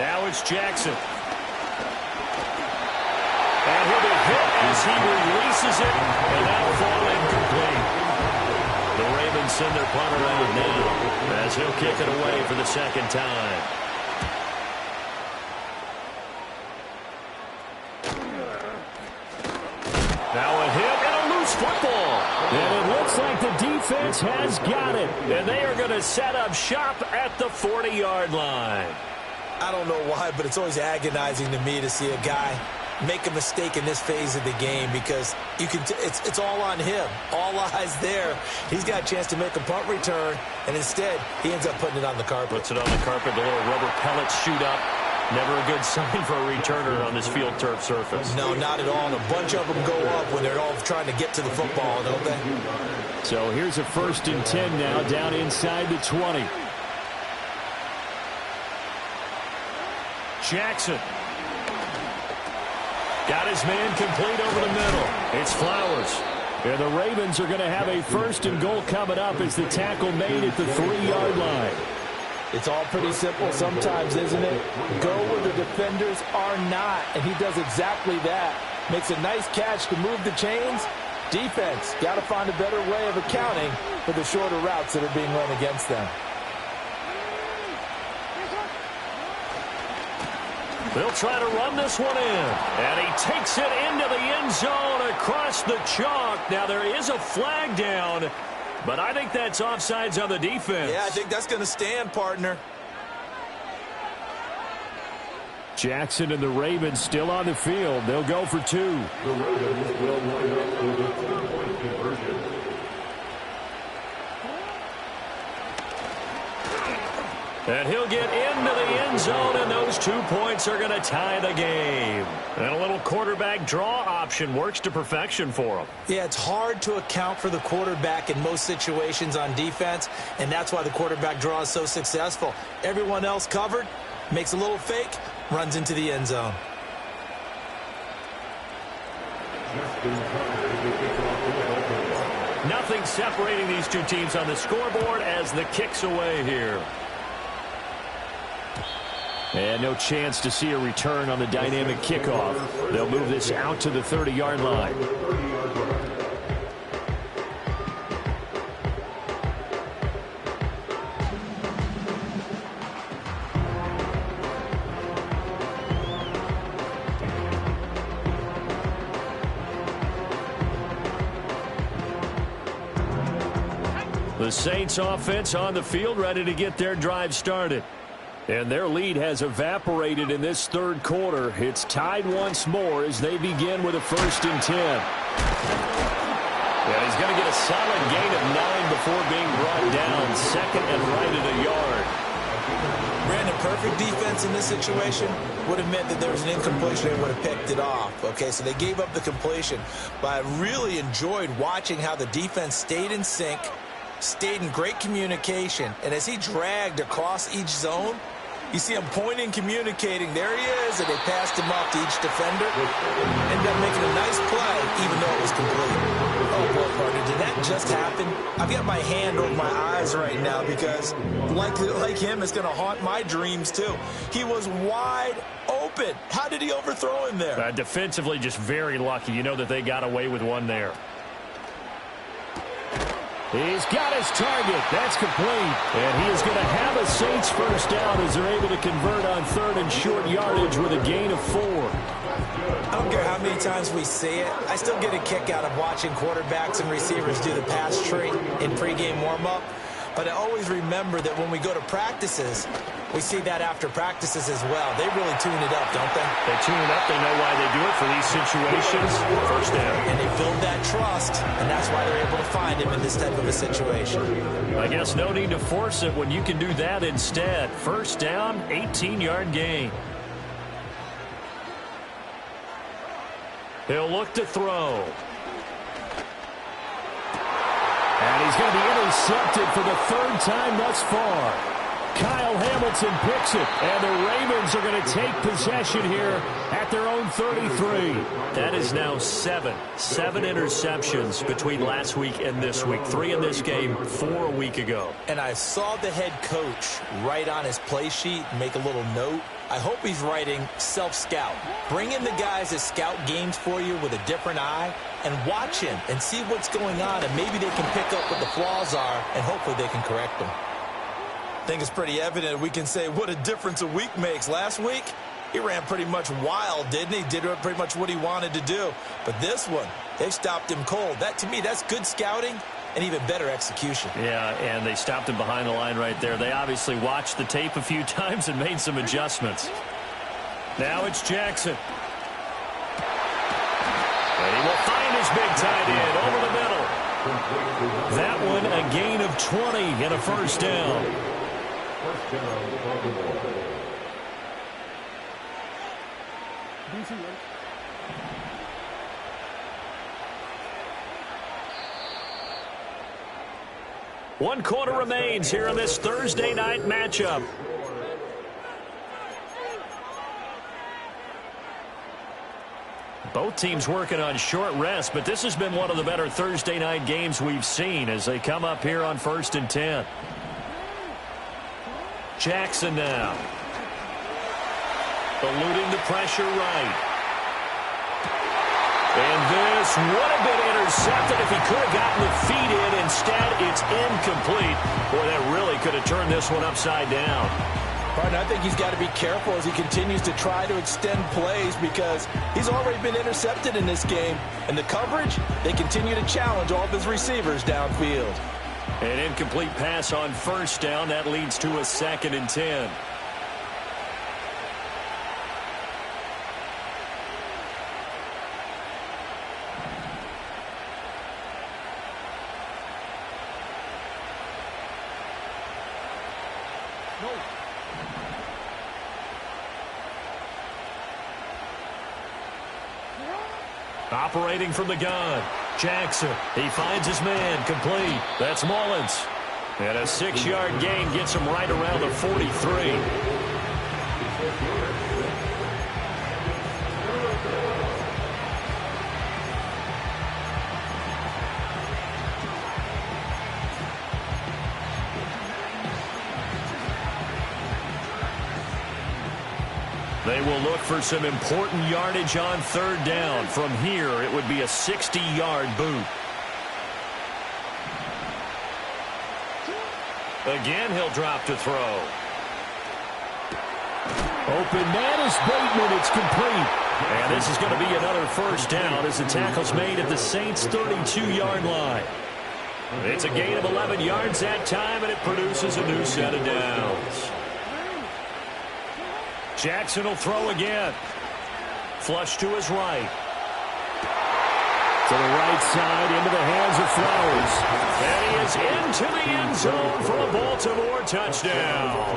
Now it's Jackson. And he'll be hit as he releases it, and that'll fall incomplete. The Ravens send their punter out now as he'll kick it away for the 2nd time. defense has got it. And they are going to set up shop at the 40-yard line. I don't know why, but it's always agonizing to me to see a guy make a mistake in this phase of the game because you can. It's all on him. All eyes there. He's got a chance to make a punt return, and instead he ends up putting it on the carpet. Puts it on the carpet. The little rubber pellets shoot up. Never a good sign for a returner on this field turf surface. No, not at all. And a bunch of them go up when they're all trying to get to the football, don't they? So here's a 1st and 10 now, down inside the 20. Jackson. Got his man complete over the middle. It's Flowers. And the Ravens are going to have a 1st and goal coming up as the tackle made at the 3-yard line. It's all pretty simple sometimes, isn't it? Go where the defenders are not, and he does exactly that. Makes a nice catch to move the chains. Defense, got to find a better way of accounting for the shorter routes that are being run against them. They'll try to run this one in. And he takes it into the end zone across the chalk. Now, there is a flag down, but I think that's offsides on the defense. Yeah, I think that's going to stand, partner. Jackson and the Ravens still on the field. They'll go for 2. The Ravens will line up with a 2-point conversion. And he'll get into the end zone, and those 2 points are going to tie the game. And a little quarterback draw option works to perfection for him. Yeah, it's hard to account for the quarterback in most situations on defense, and that's why the quarterback draw is so successful. Everyone else covered, makes a little fake, runs into the end zone. Nothing separating these two teams on the scoreboard as the kick's away here. And no chance to see a return on the dynamic kickoff. They'll move this out to the 30-yard line. The Saints offense on the field, ready to get their drive started. And their lead has evaporated in this 3rd quarter. It's tied once more as they begin with a 1st and 10. Yeah, he's going to get a solid gain of 9 before being brought down. 2nd and right at a yard. Brandon, perfect defense in this situation would have meant that there was an incompletion and would have picked it off. Okay, so they gave up the completion. But I really enjoyed watching how the defense stayed in sync, stayed in great communication, and as he dragged across each zone, you see him pointing, communicating. There he is, and they passed him off to each defender. Ended up making a nice play, even though it was complete. Oh, boy, partner, did that just happen? I've got my hand over my eyes right now because, like him, it's going to haunt my dreams, too. He was wide open. How did he overthrow him there? Defensively, just very lucky. You know that they got away with one there. He's got his target. That's complete. And he is going to have a Saints 1st down as they're able to convert on 3rd and short yardage with a gain of 4. I don't care how many times we see it. I still get a kick out of watching quarterbacks and receivers do the pass tree in pregame warm-up. But I always remember that when we go to practices, we see that after practices as well. They really tune it up, don't they? They tune it up. They know why they do it for these situations. 1st down. And they build that trust, and that's why they're able to find him in this type of a situation. I guess no need to force it when you can do that instead. 1st down, 18-yard gain. He'll look to throw. And he's going to be intercepted for the 3rd time thus far. Kyle Hamilton picks it, and the Ravens are going to take possession here at their own 33. That is now 7 interceptions between last week and this week. 3 in this game, 4 a week ago. And I saw the head coach write on his play sheet, make a little note. I hope he's writing self-scout. Bring in the guys that scout games for you with a different eye and watch him and see what's going on, and maybe they can pick up what the flaws are, and hopefully they can correct them. I think it's pretty evident we can say what a difference a week makes. Last week, he ran pretty much wild, didn't he? Did pretty much what he wanted to do. But this one, they stopped him cold. That, to me, that's good scouting and even better execution. Yeah, and they stopped him behind the line right there. They obviously watched the tape a few times and made some adjustments. Now it's Jackson. And he will find his big tight end over the middle. That one a gain of 20 and a first down. First down, Baltimore. One quarter remains here in this Thursday night matchup. Both teams working on short rest, but this has been one of the better Thursday night games we've seen as they come up here on 1st and 10. Jackson now. Eluding the pressure right. And this would have been intercepted if he could have gotten the feet in. Instead, it's incomplete. Boy, that really could have turned this one upside down. Partner, I think he's got to be careful as he continues to try to extend plays because he's already been intercepted in this game. And the coverage, they continue to challenge all of his receivers downfield. An incomplete pass on first down. That leads to a 2nd and 10. Operating from the gun, Jackson. He finds his man, complete. That's Mullins. And a 6-yard gain gets him right around the 43. They will look for some important yardage on 3rd down. From here, it would be a 60-yard boot. Again, he'll drop to throw. Open man is Bateman. It's complete. And this is going to be another first down as the tackle's made at the Saints' 32-yard line. It's a gain of 11 yards that time, and it produces a new set of downs. Jackson will throw again. Flush to his right. To the right side, into the hands of Flowers. And he is into the end zone for a Baltimore touchdown.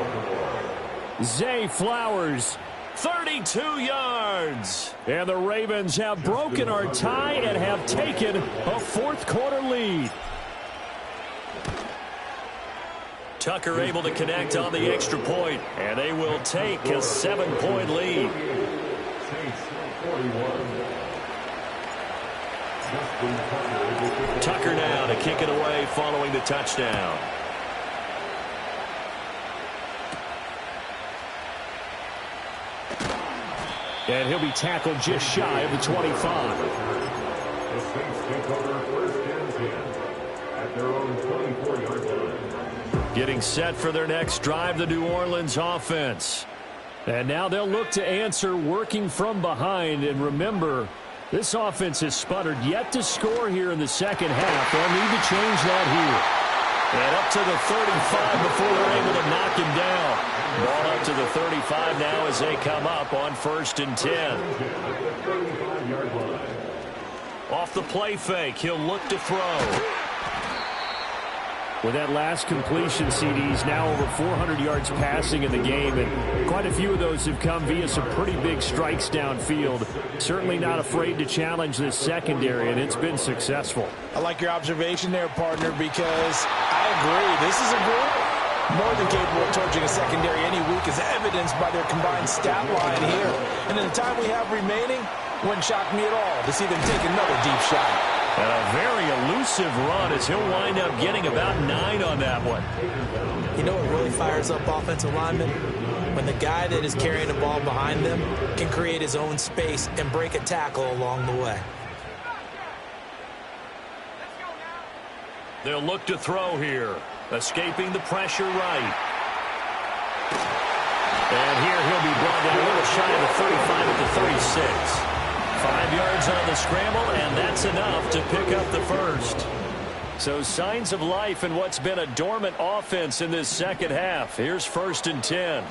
Zay Flowers. 32 yards. And the Ravens have broken our tie and have taken a 4th quarter lead. Tucker able to connect on the extra point, and they will take a 7-point lead. Tucker now to kick it away following the touchdown. And he'll be tackled just shy of the 25. The Saints take over 1st and 10 at their own 24-yard line. Getting set for their next drive, the New Orleans offense. And now they'll look to answer working from behind. And remember, this offense has sputtered yet to score here in the second half. They'll need to change that here. And up to the 35 before they're able to knock him down. Ball up to the 35 now as they come up on 1st and 10. Off the play fake, he'll look to throw. With that last completion, CD's now over 400 yards passing in the game, and quite a few of those have come via some pretty big strikes downfield. Certainly not afraid to challenge this secondary, and it's been successful. I like your observation there, partner, because I agree. This is a group more than capable of torching a secondary any week, as evidenced by their combined stat line here. And in the time we have remaining, wouldn't shock me at all to see them take another deep shot. And a very elusive run as he'll wind up getting about 9 on that one. You know what really fires up offensive linemen? When the guy that is carrying the ball behind them can create his own space and break a tackle along the way. They'll look to throw here. Escaping the pressure right. And here he'll be brought down a little shy of the 35 at the 36. 5 yards on the scramble, and that's enough to pick up the first. So signs of life in what's been a dormant offense in this second half. Here's 1st and 10.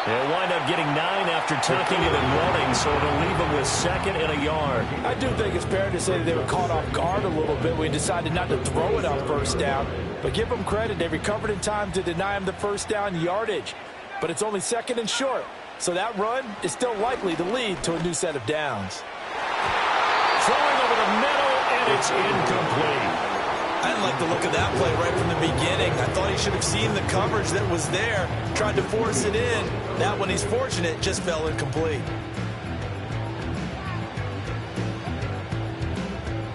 They'll wind up getting 9 after tucking it and running, so it'll leave them with 2nd and a yard. I do think it's fair to say that they were caught off guard a little bit when we decided not to throw it on 1st down. But give them credit. They recovered in time to deny him the 1st down yardage. But it's only 2nd and short. So that run is still likely to lead to a new set of downs. Throwing over the middle, and it's incomplete. I didn't like the look of that play right from the beginning. I thought he should have seen the coverage that was there, tried to force it in. That one, he's fortunate, just fell incomplete.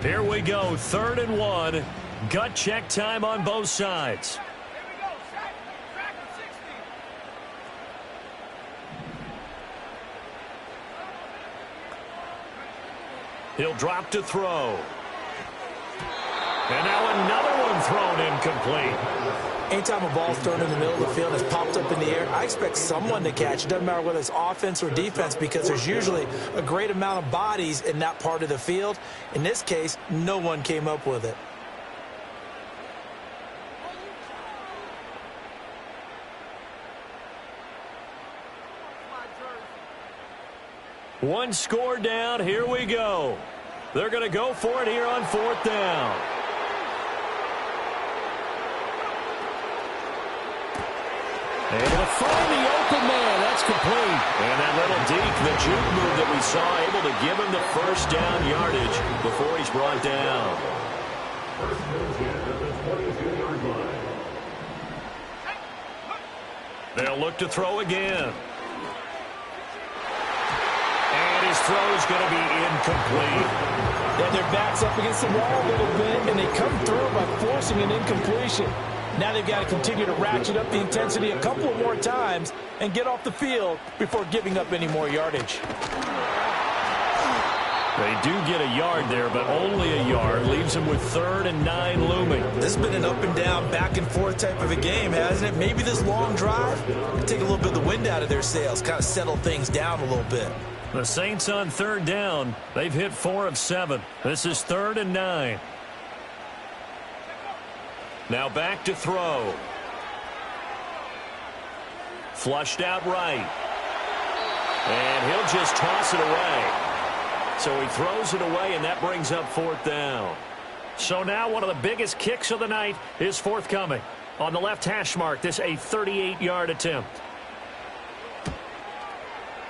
Here we go, 3rd and 1. Gut check time on both sides. He'll drop to throw. And now another one thrown incomplete. Anytime a ball's thrown in the middle of the field and it's popped up in the air, I expect someone to catch. It doesn't matter whether it's offense or defense, because there's usually a great amount of bodies in that part of the field. In this case, no one came up with it. One score down. Here we go. They're going to go for it here on 4th down. Able to find the open man. That's complete. And that little deke, the juke move that we saw, able to give him the 1st down yardage before he's brought down. 1st and 10 at the 22-yard line. They'll look to throw again. And his throw is going to be incomplete. Yeah, their back's up against the wall a little bit, and they come through by forcing an incompletion. Now they've got to continue to ratchet up the intensity a couple of more times and get off the field before giving up any more yardage. They do get a yard there, but only a yard. Leaves them with 3rd and 9 looming. This has been an up and down, back and forth type of a game, hasn't it? Maybe this long drive can take a little bit of the wind out of their sails, kind of settle things down a little bit. The Saints on 3rd down. They've hit 4 of 7. This is 3rd and 9. Now back to throw. Flushed out right. And he'll just toss it away. So he throws it away, and that brings up 4th down. So now one of the biggest kicks of the night is forthcoming. On the left hash mark, this a 38-yard attempt.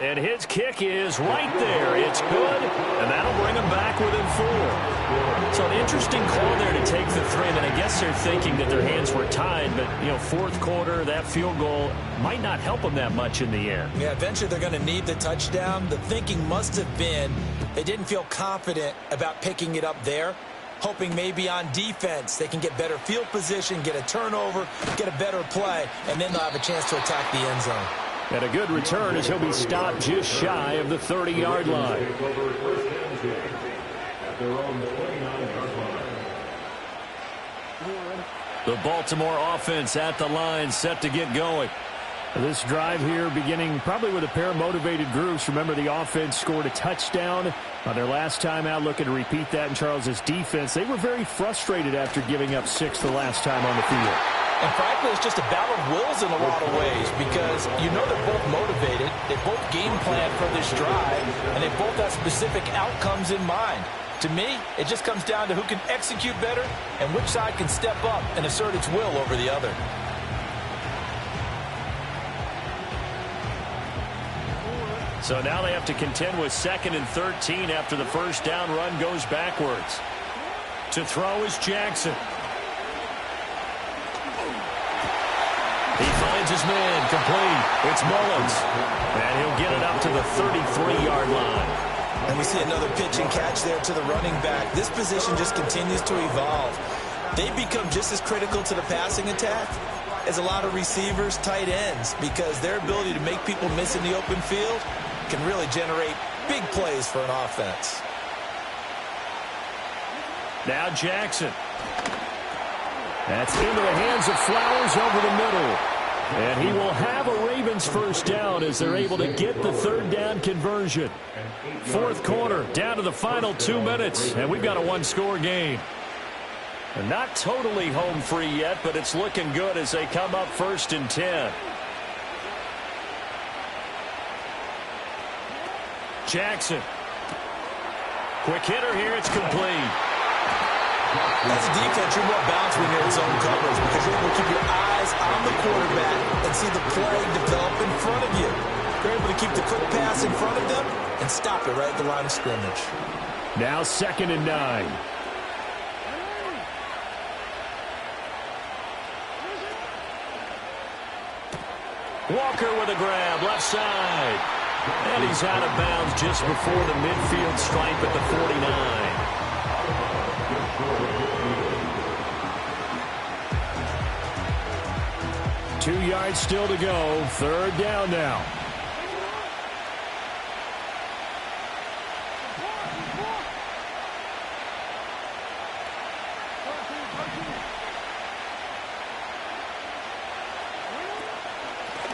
And his kick is right there. It's good, and that'll bring him back within 4. So an interesting call there to take the 3. And I guess they're thinking that their hands were tied, but, you know, 4th quarter, that field goal might not help them that much in the end. Yeah, eventually they're going to need the touchdown. The thinking must have been they didn't feel confident about picking it up there, hoping maybe on defense they can get better field position, get a turnover, get a better play, and then they'll have a chance to attack the end zone. And a good return as he'll be stopped just shy of the 30-yard line. The Baltimore offense at the line, set to get going. This drive here beginning probably with a pair of motivated groups. Remember, the offense scored a touchdown on their last time out, looking to repeat that in Charles's defense. They were very frustrated after giving up 6 the last time on the field. And frankly, it's just a battle of wills in a lot of ways, because you know they're both motivated, they both game plan for this drive, and they both have specific outcomes in mind. To me, it just comes down to who can execute better and which side can step up and assert its will over the other. So now they have to contend with 2nd and 13 after the 1st down run goes backwards. To throw is Jackson. He finds his man, complete. It's Mullins. And he'll get it up to the 33-yard line. And we see another pitch and catch there to the running back. This position just continues to evolve. They become just as critical to the passing attack as a lot of receivers, tight ends, because their ability to make people miss in the open field can really generate big plays for an offense. Now Jackson. That's into the hands of Flowers over the middle. And he will have a Ravens first down as they're able to get the third down conversion. Fourth quarter, down to the final 2 minutes, and we've got a one-score game. And not totally home free yet, but it's looking good as they come up 1st and 10. Jackson. Quick hitter here, it's complete. As a defense, you're more balanced when you're in zone coverage because you're able to keep your eyes on the quarterback and see the play develop in front of you. You're able to keep the quick pass in front of them and stop it right at the line of scrimmage. Now 2nd and 9. Walker with a grab, left side. And he's out of bounds just before the midfield stripe at the 49. 2 yards still to go. Third down now.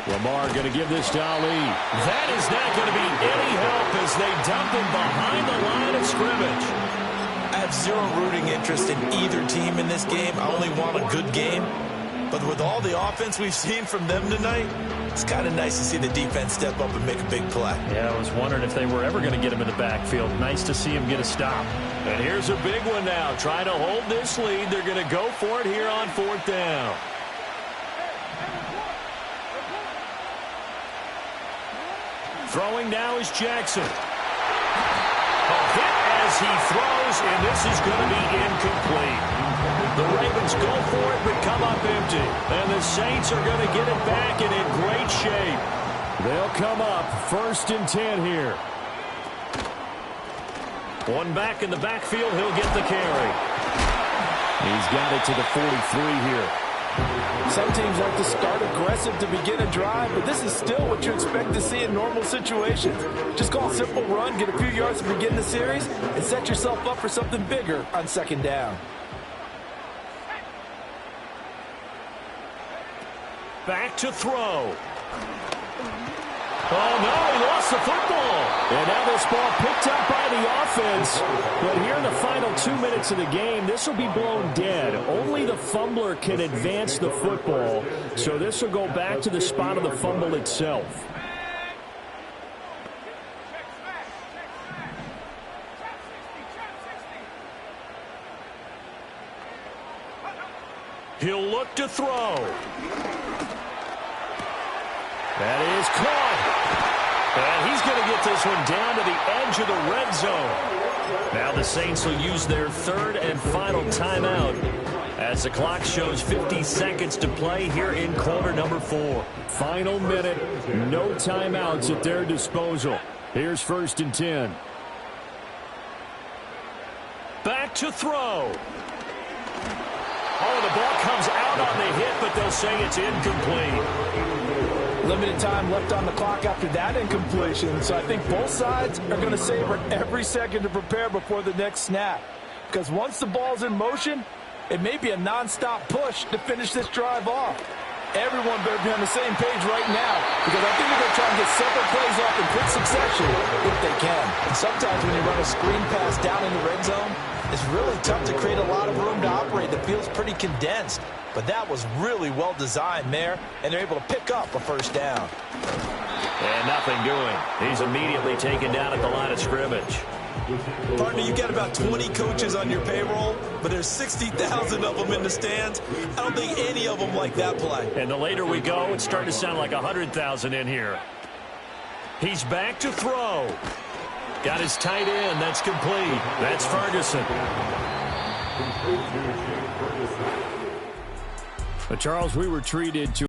Lamar going to give this to Ali. That is not going to be any help as they dump him behind the line of scrimmage. I have zero rooting interest in either team in this game. I only want a good game. But with all the offense we've seen from them tonight, it's kind of nice to see the defense step up and make a big play. Yeah, I was wondering if they were ever going to get him in the backfield. Nice to see him get a stop. And here's a big one now. Trying to hold this lead. They're going to go for it here on 4th down. Throwing now is Jackson. A hit as he throws, and this is going to be incomplete. The Ravens go for it, but come up empty. And the Saints are going to get it back and in great shape. They'll come up 1st and 10 here. One back in the backfield, he'll get the carry. He's got it to the 43 here. Some teams like to start aggressive to begin a drive, but this is still what you expect to see in normal situations. Just call a simple run, get a few yards to begin the series, and set yourself up for something bigger on 2nd down. Back to throw. Oh, no, he lost the football. And now this ball picked up by the offense. But here in the final 2 minutes of the game, this will be blown dead. Only the fumbler can advance the football. So this will go back to the spot of the fumble itself. He'll look to throw. That is caught. And he's going to get this one down to the edge of the red zone. Now the Saints will use their 3rd and final timeout as the clock shows 50 seconds to play here in quarter number 4. Final minute, no timeouts at their disposal. Here's 1st and 10. Back to throw. Oh, the ball comes out on the hit, but they'll say it's incomplete. Limited time left on the clock after that incompletion, so I think both sides are going to savor every second to prepare before the next snap. Because once the ball's in motion, it may be a non-stop push to finish this drive off. Everyone better be on the same page right now, because I think they're going to try and get several plays off in quick succession if they can. And sometimes when you run a screen pass down in the red zone, it's really tough to create a lot of room to operate. The field's pretty condensed. But that was really well designed there, and they're able to pick up a 1st down. And nothing doing. He's immediately taken down at the line of scrimmage. Partner, you got about 20 coaches on your payroll, but there's 60,000 of them in the stands. I don't think any of them like that play. And the later we go, it's starting to sound like 100,000 in here. He's back to throw. Got his tight end. That's complete. That's Ferguson. But Charles, we were treated to